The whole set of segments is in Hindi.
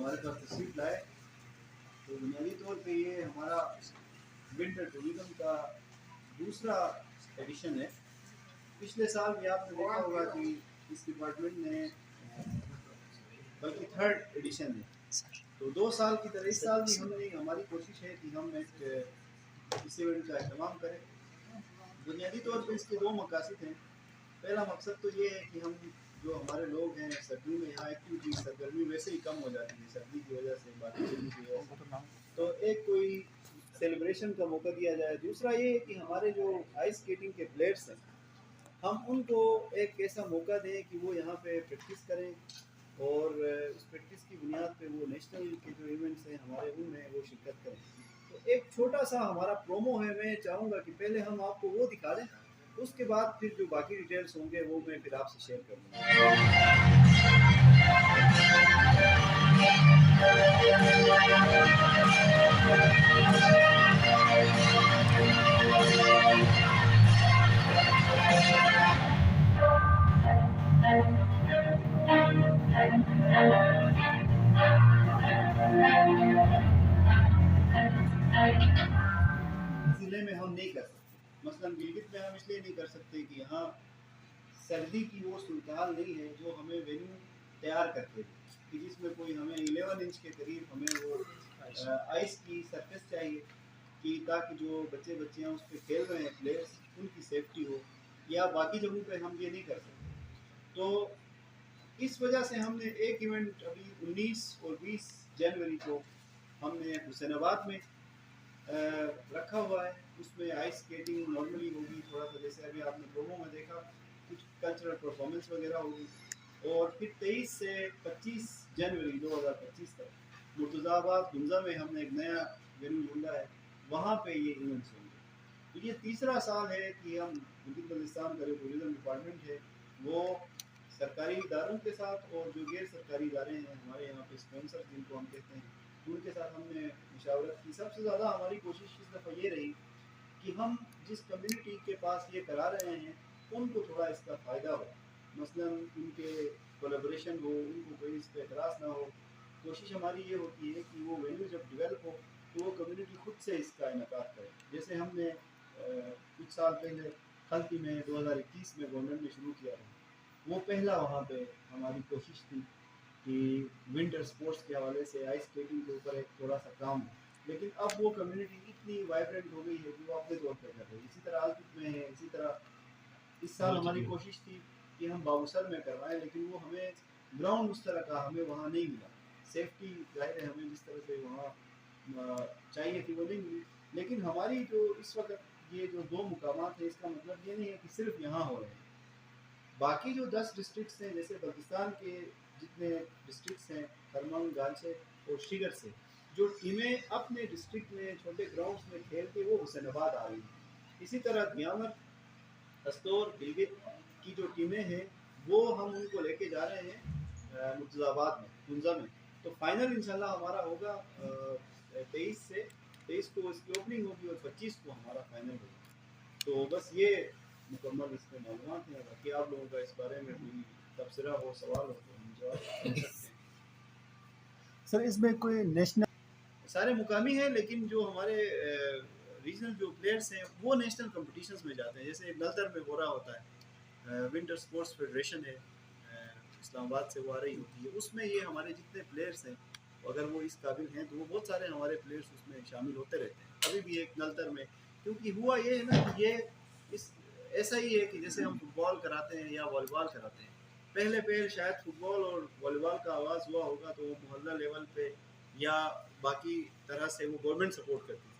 हमारे पास तशरीफ लाए। तो बुनियादी तौर पे ये हमारा विंटर टूरिज्म का दूसरा एडिशन है। पिछले साल भी आपने देखा होगा कि इस डिपार्टमेंट ने बल्कि थर्ड एडिशन है। तो 2 साल की तरह इस साल भी हमने हमारी कोशिश है कि हम एक इस इवेंट का अहतमाम करें। बुनियादी तौर पर इसके 2 मकासद हैं। पहला मकसद तो ये है कि हम जो हमारे लोग हैं सर्दी में यहाँ एक्टिविटी सरगर्मी वैसे ही कम हो जाती है सर्दी की वजह से, बाकी चीज़ों की वजह से, तो एक कोई सेलिब्रेशन का मौका दिया जाए। दूसरा ये है कि हमारे जो आइस स्केटिंग के प्लेयर्स हैं हम उनको एक ऐसा मौका दें कि वो यहाँ पे प्रैक्टिस करें और उस प्रैक्टिस की बुनियाद पे वो नेशनल के जो इवेंट्स हैं हमारे उनमें वो शिरकत करें। तो एक छोटा सा हमारा प्रोमो है। मैं चाहूँगा कि पहले हम आपको वो दिखा दें, उसके बाद फिर जो बाकी डिटेल्स होंगे वो मैं फिर आपसे शेयर करूँगा। ज़िले में हम नहीं कर सकते, मसलन गिलगित में हम इसलिए नहीं कर सकते कि यहाँ सर्दी की वो सूरत हाल नहीं है जो हमें वेन्यू तैयार करके दे कि जिसमें कोई हमें 11 इंच के करीब हमें वो आइस की सरफेस चाहिए कि ताकि जो बच्चियाँ उस पर खेल रहे हैं प्लेयर्स उनकी सेफ्टी हो, या बाकी जगहों पे हम ये नहीं कर सकते। तो इस वजह से हमने एक इवेंट अभी 19 और 20 जनवरी को हमने हुसैनाबाद में रखा हुआ है। उसमें आइस स्केटिंग नॉर्मली होगी, थोड़ा सा जैसे अभी आपने प्रोमो में देखा, कुछ कल्चरल परफॉर्मेंस वगैरह होगी। और फिर 23 से 25 जनवरी 2025 तक मुर्तज़ाबाद गुंजा में हमने एक नया वेन्यू ढूंढा है, वहाँ पे ये इवेंट्स होंगे। तो ये तीसरा साल है कि हम गिलगित बल्तिस्तान का जो टूरिज़म डिपार्टमेंट है वो सरकारी इदारों के साथ और जो गैर सरकारी इदारे हैं हमारे यहाँ पे स्पॉन्सर जिनको हम कहते हैं उनके साथ हमने मुशावरत की। सबसे ज़्यादा हमारी कोशिश इस दफ़ा ये रही कि हम जिस कम्युनिटी के पास ये करा रहे हैं उनको थोड़ा इसका फ़ायदा हो, मसलन उनके कोलैबोरेशन हो, उनको कोई इस पर एतराज़ ना हो। कोशिश हमारी ये होती है कि वो वैल्यू जब डेवलप हो तो वो कम्युनिटी खुद से इसका इनकाद करे। जैसे हमने कुछ साल पहले खल्ती में 2021 में गवर्नमेंट ने शुरू किया था, वो पहला वहाँ पे हमारी कोशिश थी कि विंटर स्पोर्ट्स के हवाले से आइस स्केटिंग के ऊपर एक थोड़ा सा काम हो। लेकिन अब वो कम्युनिटी इतनी वाइब्रेंट हो गई है कि वो अपने तौर पर कर रही है। इसी तरह आलपुर में है, इसी तरह इस साल हमारी कोशिश थी कि हम बाबूसर में करवाएं, लेकिन वो हमें ग्राउंड उस तरह का हमें वहाँ नहीं मिला। सेफ्टी जाहिर है हमें जिस तरह से वहाँ चाहिए थी वो नहीं मिली। लेकिन हमारी जो इस वक्त ये जो 2 मुकामात है इसका मतलब ये नहीं है कि सिर्फ यहाँ हो रहे हैं। बाकी जो 10 डिस्ट्रिक्ट्स हैं जैसे बल्तिस्तान के जितने डिस्ट्रिक्ट्स हैं खरमंग, गालचे और शिगर से जो टीमें अपने डिस्ट्रिक्ट में छोटे ग्राउंड्स में खेल के वो हुसैनाबाद आ रही हैं। इसी तरह गियामत, अस्तोर, गिलगित की जो टीमें हैं वो हम उनको लेके जा रहे हैं मुर्तज़ाबाद में, गुंजा में। तो फाइनल इंशाल्लाह हमारा होगा 23 को इसकी ओपनिंग होगी और 25 को हमारा फाइनल होगा। तो बस ये मुकम्मल इसमें मालूमात हैं। बाकी आप लोगों का इस बारे में कोई तबसरा हो, सवाल हो तो हम जवाब दे सकते हैं। सर इसमें कोई नेशनल सारे मुकामी हैं, लेकिन जो हमारे रीजनल जो प्लेयर्स हैं वो नेशनल कंपटीशंस में जाते हैं। जैसे नलतर में हो रहा होता है, विंटर स्पोर्ट्स फेडरेशन है इस्लामाबाद से, वो आ रही होती है। उसमें ये हमारे जितने प्लेयर्स हैं अगर वो इस काबिल हैं तो वो बहुत सारे हमारे प्लेयर्स उसमें शामिल होते रहते हैं अभी भी एक नलतर में। क्योंकि हुआ ये है ना कि ये इस ऐसा ही है कि जैसे हम फुटबॉल कराते हैं या वॉलीबॉल कराते हैं, पहले शायद फुटबॉल और वॉलीबॉल का आगाज़ हुआ होगा तो वो मोहल्ला लेवल पे या बाकी तरह से वो गवर्नमेंट सपोर्ट करती थी।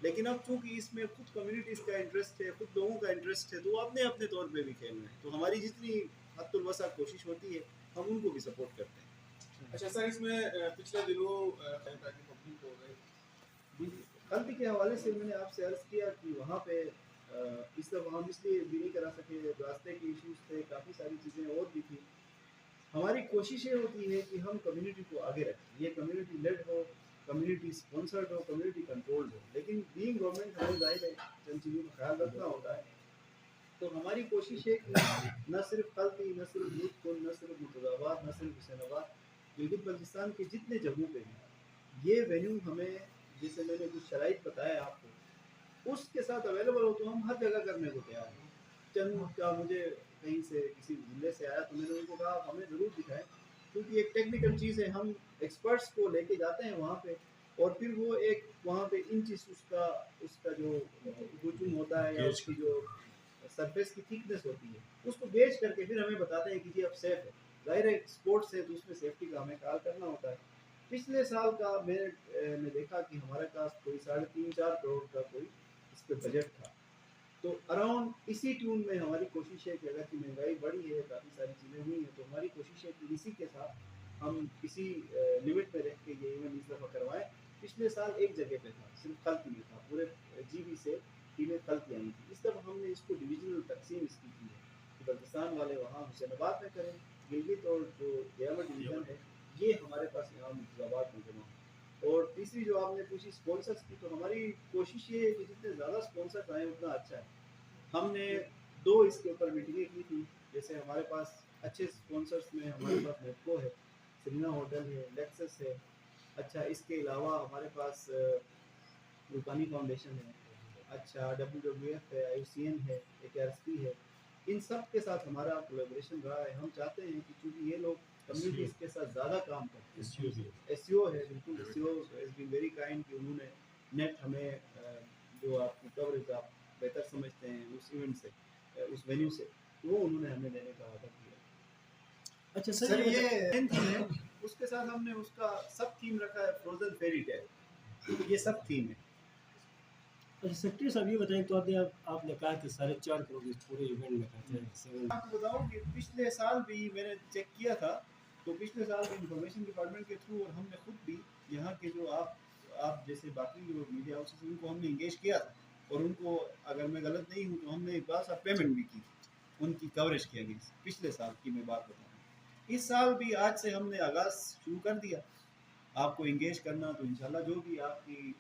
लेकिन अब चूँकि इसमें खुद कम्युनिटीज़ का इंटरेस्ट है, खुद लोगों का इंटरेस्ट है, तो वो अपने अपने तौर पे भी खेल रहे हैं। तो हमारी जितनी हद्दुल वसा कोशिश होती है हम उनको भी सपोर्ट करते हैं। अच्छा सर, इसमें पिछले दिनों पब्लिक हो गए खल्ती के हवाले से मैंने आपसे अर्ज़ किया कि वहाँ पे इस दफ़ा हम इसलिए भी नहीं करा सके, रास्ते के इश्यूज़ थे, काफ़ी सारी चीज़ें और भी थी। हमारी कोशिश ये होती है कि हम कम्युनिटी को आगे रखें, ये कम्युनिटी लेड हो, कम्युनिटी स्पॉन्सर्ड हो, कम्युनिटी कंट्रोल्ड हो। लेकिन बीइंग गवर्नमेंट हमें ज़ाहिर है चंद चीज़ों का ख्याल रखना होता है। तो हमारी कोशिश है कि न सिर्फ खल्ती, न सिर्फ यूथ को, न सिर्फ मुर्तज़ाबाद, न सिर्फ हुसैनाबाद, गिलगित बल्तिस्तान के जितने जगहों पे हैं, ये वेन्यू हमें, जैसे मैंने कुछ शराइत बताया आपको, उसके साथ अवेलेबल हो तो हम हर जगह करने को तैयार हैं। चंद का मुझे कहीं से किसी ज़िले से आया तो मैंने उनको कहा हमें ज़रूर दिखाएं, क्योंकि एक टेक्निकल चीज़ है, हम एक्सपर्ट्स को लेके जाते हैं वहाँ पे, और फिर वो एक वहाँ पे इंच उसका उसका जो हुजूम होता है या गेज उसकी जो सरफेस की थिकनेस होती है, उसको गेज करके फिर हमें बताते हैं कि जी अब सेफ है। जाहिर है स्पोर्ट्स है तो उसमें सेफ्टी का हमें ख्याल करना होता है। पिछले साल का मैंने देखा कि हमारे पास कोई 3.5-4 करोड़ का कोई इस पे बजट था। तो अराउंड इसी ट्यून में हमारी कोशिश है कि अगर की महंगाई बढ़ी है, काफ़ी सारी चीज़ें हुई हैं, तो हमारी कोशिश है कि इसी के साथ हम इसी लिमिट में रह के ये इवेंट इस दफ़ा करवाएं। पिछले साल एक जगह पे था, सिर्फ खल्त में था, पूरे जीबी से टीमें खल्त आई थी। इस दफ़ा हमने इसको डिविजनल तकसीम इसकी की है कि बल्तिस्तान वाले वहाँ हुसैनाबाद में करें, गिलगित और जो दयावर डिवीज़न है ये हमारे पास यहाँ मुर्शिदाबाद में जमा हो। और तीसरी जो आपने पूछी स्पॉन्सर्स की, तो हमारी कोशिश ये है कि जितने ज़्यादा स्पॉन्सर्स आए उतना अच्छा है। हमने 2 इसके ऊपर मीटिंगें की थी। जैसे हमारे पास अच्छे स्पॉन्सर्स में हमारे पास नेटको है, सेरेना होटल है, लेक्सस है। अच्छा, इसके अलावा हमारे पास रुल्तानी फाउंडेशन है, अच्छा WWF है, IUCN है, AKRSP है। इन सब के साथ हमारा कोलैबोरेशन रहा है। हम चाहते हैं कि चूँकि ये लोग कम्युनिटीज़ के साथ ज़्यादा काम करते हैं, एसईओ भी है। एसईओ है, बिल्कुल SEO has been very kind कि उन्होंने नेट हमें जो आपकी कवरेज आप बेहतर समझते हैं उस इवेंट से, उस वेन्यू से, वो उन्होंने हमें देने का वादा किया। अच्छा सर ये मेन थीम है, उसके साथ हमने उसका सब थीम रखा है फ्रोजन फेरी टेल, ये सब थीम है। अच्छा सेक्रेटरी साहब ये बताएं, तो आपने कहा कि 4.5 करोड़ इस पूरे इवेंट में खर्चा है, 7 आपको बताऊं कि पिछले साल भी मैंने चेक किया था, तो पिछले साल भी इंफॉर्मेशन डिपार्टमेंट के थ्रू और हमने खुद भी यहाँ के जो आप जैसे बाकी जो मीडिया हाउसेस उनको हमने इंगेज किया था, और उनको अगर मैं गलत नहीं हूँ तो हमने एक बार साथ पेमेंट भी की उनकी कवरेज के अगेंस्ट। पिछले साल की मैं बात बता रहा हूँ। इस साल भी आज से हमने आगाज़ शुरू कर दिया आपको इंगेज करना, तो इंशाल्लाह जो भी आपकी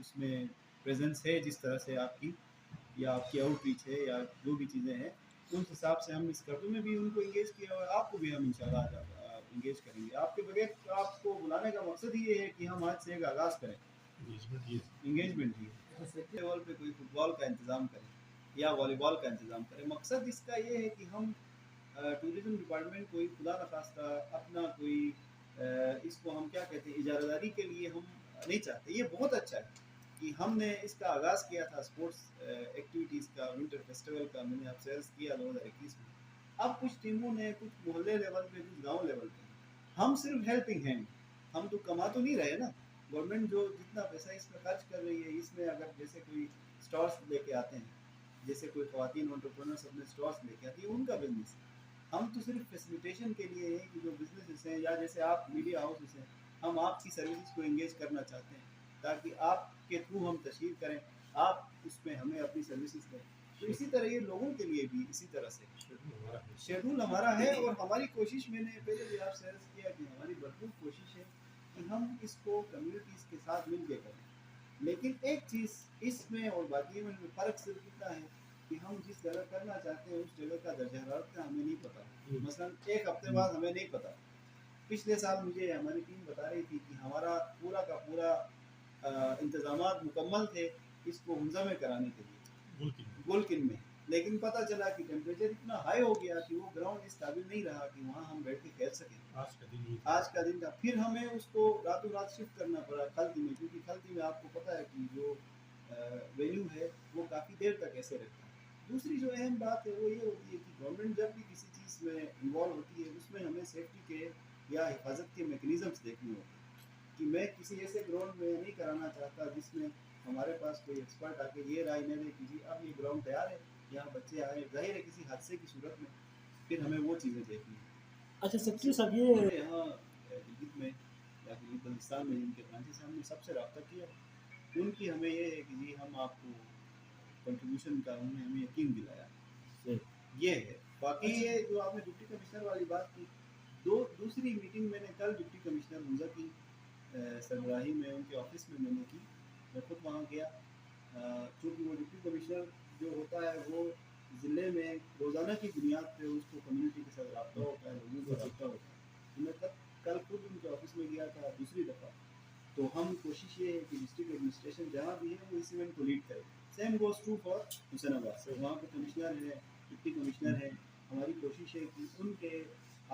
उसमें प्रेजेंस है, जिस तरह से आपकी या आपकी आउटरीच है या जो भी चीज़ें हैं, उस हिसाब से हम इस कर्तव्य में भी उनको इंगेज किया और आपको भी हम इंशाल्लाह इंगेज करेंगे। आपके बगैर आपको बुलाने का मकसद ही ये है कि हम आज से एक आगाज़ करें, इंगेजमेंट ही लेवल पे कोई फुटबॉल का इंतज़ाम करें या वॉलीबॉल का इंतज़ाम करें। मकसद इसका ये है कि हम टूरिज़्म डिपार्टमेंट कोई खुदा न खास्ता अपना कोई इसको हम क्या कहते हैं इजारादारी के लिए हम नहीं चाहते। ये बहुत अच्छा है कि हमने इसका आगाज़ किया था स्पोर्ट्स एक्टिविटीज़ का, विंटर फेस्टिवल का, मैंने आपसे अर्ज़ किया 2021 में। अब कुछ टीमों ने कुछ मोहल्ले लेवल पे, कुछ गांव लेवल पे, हम सिर्फ हेल्पिंग हैंड, हम तो कमा तो नहीं रहे ना। गवर्नमेंट जो जितना पैसा इसमें खर्च कर रही है, इसमें अगर जैसे कोई स्टॉल्स लेके आते हैं, जैसे कोई ख्वातीन एंटरप्रेन्योर्स अपने स्टॉल्स लेके आती है, उनका बिजनेस है। हम तो सिर्फ फैसिलिटेशन के लिए है कि जो बिजनेसेस हैं या जैसे आप मीडिया हाउसेस हैं, हम आपकी सर्विसेज को एंगेज करना चाहते हैं ताकि आपके थ्रू हम तशहीर करें, आप उसमें हमें अपनी सर्विसेज दें। तो इसी तरह ये लोगों के लिए भी इसी तरह से शेड्यूल हमारा है। और हमारी कोशिश, मैंने पहले भी आपसे अर्ज़ किया कि हमारी भरपूर कोशिश है कि हम इसको कम्युनिटीज़ के साथ मिल के करें। लेकिन एक चीज़ इसमें और बाकी इवेंट में फ़र्क सिर्फ इतना है कि हम जिस जगह करना चाहते हैं उस जगह का दर्जा हरारत का हमें नहीं पता। मसलन एक हफ्ते बाद हमें नहीं पता। पिछले साल मुझे हमारी टीम बता रही थी कि हमारा पूरा का पूरा इंतज़ामात मुकम्मल थे इसको हुंजा में कराने के लिए, गोलकिन में, लेकिन पता चला कि टेम्परेचर इतना हाई हो गया कि वो ग्राउंड इस काबिल नहीं रहा कि वहाँ हम बैठ के खेल सकें। आज का दिन था, फिर हमें उसको रातों रात शिफ्ट करना पड़ा खल्ती में, क्योंकि खल्ती में आपको पता है कि जो वेन्यू है वो काफ़ी देर तक ऐसे रहता है। दूसरी जो अहम बात है वो ये होती है कि गवर्नमेंट जब भी किसी चीज़ में इन्वॉल्व होती है उसमें हमें सेफ्टी के या हिफाजत के मैकेनिज़म्स देखने होते हैं कि मैं किसी ऐसे ग्राउंड में नहीं कराना चाहता जिसमें हमारे पास कोई एक्सपर्ट आके ये राय न दे कि जी अब ये ग्राउंड तैयार है, यहाँ बच्चे आए, जाहिर है किसी हादसे की सूरत में फिर हमें वो चीज़ें देखनी है। अच्छा सेक्रेटरी साहब ये यहाँ गिलगित में या गिलगित बल्तिस्तान में जिनके ब्रांचेस से हमने सबसे रब्ता किया, उनकी हमें ये है कि जी हम आपको कंट्रीब्यूशन का उन्होंने हमें यकीन दिलाया, ये है। बाकी ये जो आपने डिप्टी कमिश्नर वाली बात की, दूसरी मीटिंग मैंने कल डिप्टी कमिश्नर मुंजा की सरबराही में उनके ऑफिस में मैंने की, मैं खुद वहाँ गया। चूँकि वो डिप्टी कमिश्नर जो होता है वो ज़िले में रोज़ाना की बुनियाद पे उसको कम्युनिटी के साथ रब्ता होता है, लोगों का रब्ता होता है। तो मैं कल खुद उनके ऑफिस में गया था दूसरी दफ़ा। तो हम कोशिश ये है कि डिस्ट्रिक्ट एडमिनिस्ट्रेशन जहाँ भी है वो इस इवेंट को लीड करे। Same goes true for Husainabad, वहाँ पे कमिश्नर है, डिप्टी कमिश्नर है। हमारी कोशिश है कि उनके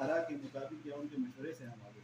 आरा के मुताबिक या उनके मशवरे से हम आगे